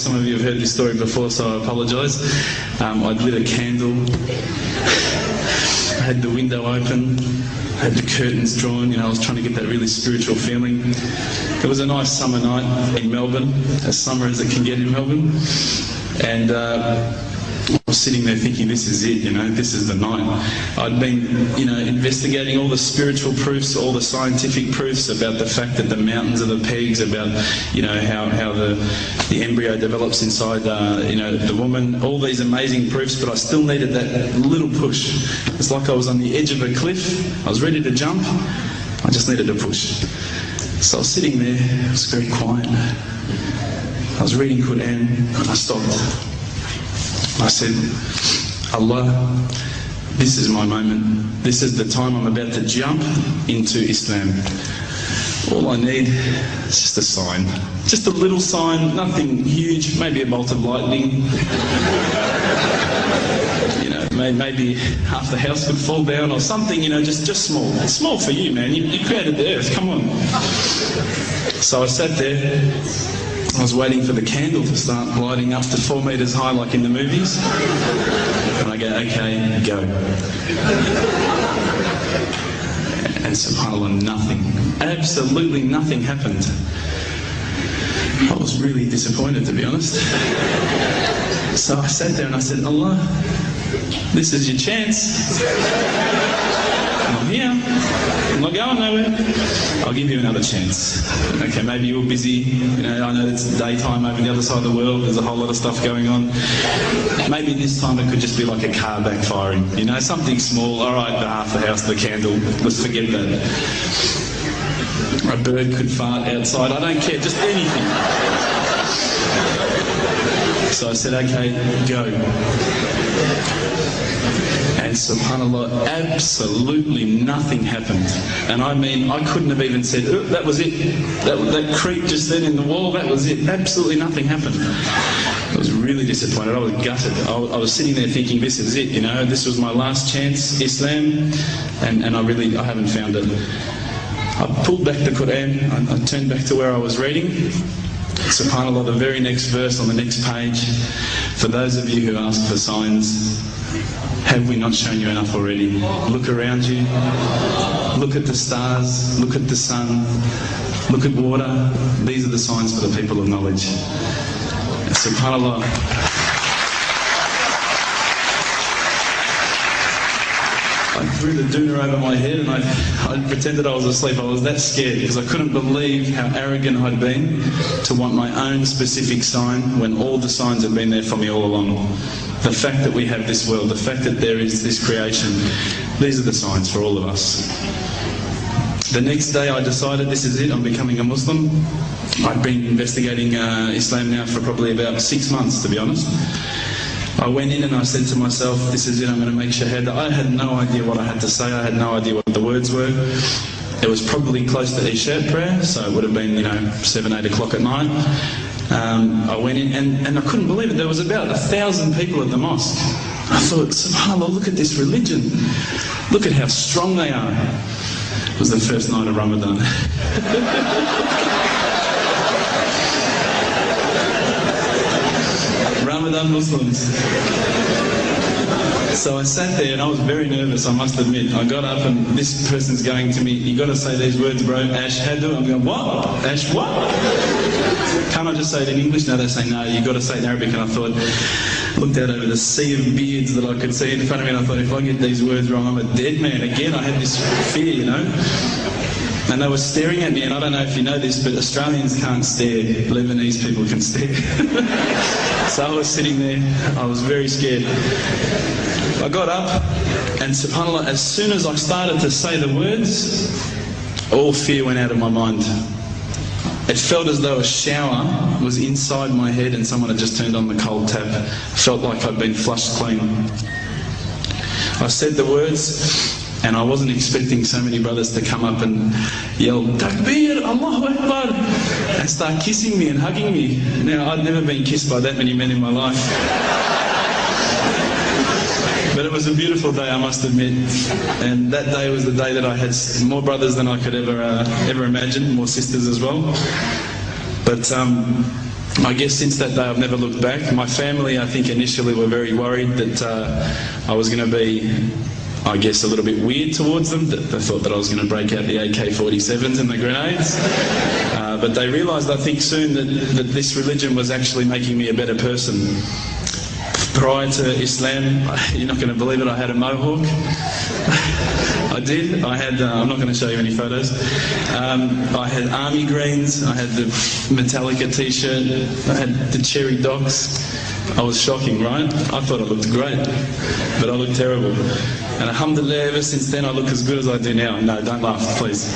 some of you have heard this story before, so I apologise. I'd lit a candle, I had the window open, I had the curtains drawn, I was trying to get that really spiritual feeling. It was a nice summer night in Melbourne, as summer as it can get in Melbourne. And I was sitting there thinking, this is it, this is the night. I'd been, investigating all the spiritual proofs, all the scientific proofs about the fact that the mountains are the pegs, about, how the embryo develops inside, the woman, all these amazing proofs, but I still needed that little push. It's like I was on the edge of a cliff, I was ready to jump, I just needed a push. So I was sitting there, it was very quiet. I was reading Quran, and I stopped. I said, Allah, this is my moment. This is the time I'm about to jump into Islam. All I need is just a sign. Just a little sign, nothing huge, maybe a bolt of lightning. Maybe half the house could fall down or something, just small. It's small for you, man. You created the earth, come on. So I sat there. I was waiting for the candle to start lighting up to 4 metres high like in the movies. And I go, okay, go. And subhanAllah, nothing. Absolutely nothing happened. I was really disappointed, to be honest. So I sat there and I said, Allah, this is your chance. I'm here. I'm not going nowhere. I'll give you another chance. Okay, maybe you're busy. I know it's daytime over the other side of the world. There's a whole lot of stuff going on. Maybe this time it could just be like a car backfiring. Something small. All right, half the house, the candle. Let's forget that. A bird could fart outside. I don't care. Just anything. So I said, okay, go. And subhanAllah, absolutely nothing happened. And I mean, I couldn't have even said, oh, that was it. That creep just then in the wall, that was it. Absolutely nothing happened. I was really disappointed. I was gutted. I was sitting there thinking, this is it, this was my last chance, Islam, and I haven't found it. I pulled back the Quran, I turned back to where I was reading. SubhanAllah, the very next verse on the next page, for those of you who ask for signs, have we not shown you enough already? Look around you, look at the stars, look at the sun, look at water. These are the signs for the people of knowledge. SubhanAllah. I threw the doona over my head and I pretended I was asleep. I was that scared because I couldn't believe how arrogant I'd been to want my own specific sign when all the signs had been there for me all along. The fact that we have this world, the fact that there is this creation, these are the signs for all of us. The next day I decided this is it, I'm becoming a Muslim. I'd been investigating Islam now for probably about 6 months, to be honest. I went in and I said to myself, this is it, I'm going to make shahada. I had no idea what I had to say, I had no idea what the words were. It was probably close to Isha prayer, so it would have been, 7, 8 o'clock at night. I went in and I couldn't believe it, there was about 1,000 people at the mosque. I thought, subhanAllah, look at this religion. Look at how strong they are. It was the first night of Ramadan. Ramadan Muslims. So I sat there and I was very nervous, I must admit. I got up and this person's going to me, you got to say these words, bro, Ashhadu. I'm going, what? Ash what? Can't I just say it in English? No, they say, no, you got to say it in Arabic. And I thought, looked out over the sea of beards that I could see in front of me and I thought, if I get these words wrong, I'm a dead man. Again, I had this fear, And they were staring at me, and I don't know if you know this, but Australians can't stare. Lebanese people can stare. So I was sitting there, I was very scared. I got up, and subhanAllah, as soon as I started to say the words, all fear went out of my mind. It felt as though a shower was inside my head and someone had just turned on the cold tap. It felt like I'd been flushed clean. I said the words, and I wasn't expecting so many brothers to come up and yell, Takbir, Allahu Akbar, and start kissing me and hugging me. Now, I'd never been kissed by that many men in my life. But it was a beautiful day, I must admit. And that day was the day that I had more brothers than I could ever imagine, more sisters as well. But I guess since that day I've never looked back. My family, I think, initially were very worried that I was going to be, I guess, a little bit weird towards them. They thought that I was going to break out the AK-47s and the grenades. But they realised, I think, soon that this religion was actually making me a better person. Prior to Islam, you're not going to believe it, I had a mohawk. I did. I had, I'm not going to show you any photos. I had army greens, I had the Metallica t-shirt, I had the cherry docks. I was shocking, right? I thought I looked great, but I looked terrible. And alhamdulillah, ever since then I look as good as I do now. No, don't laugh, please.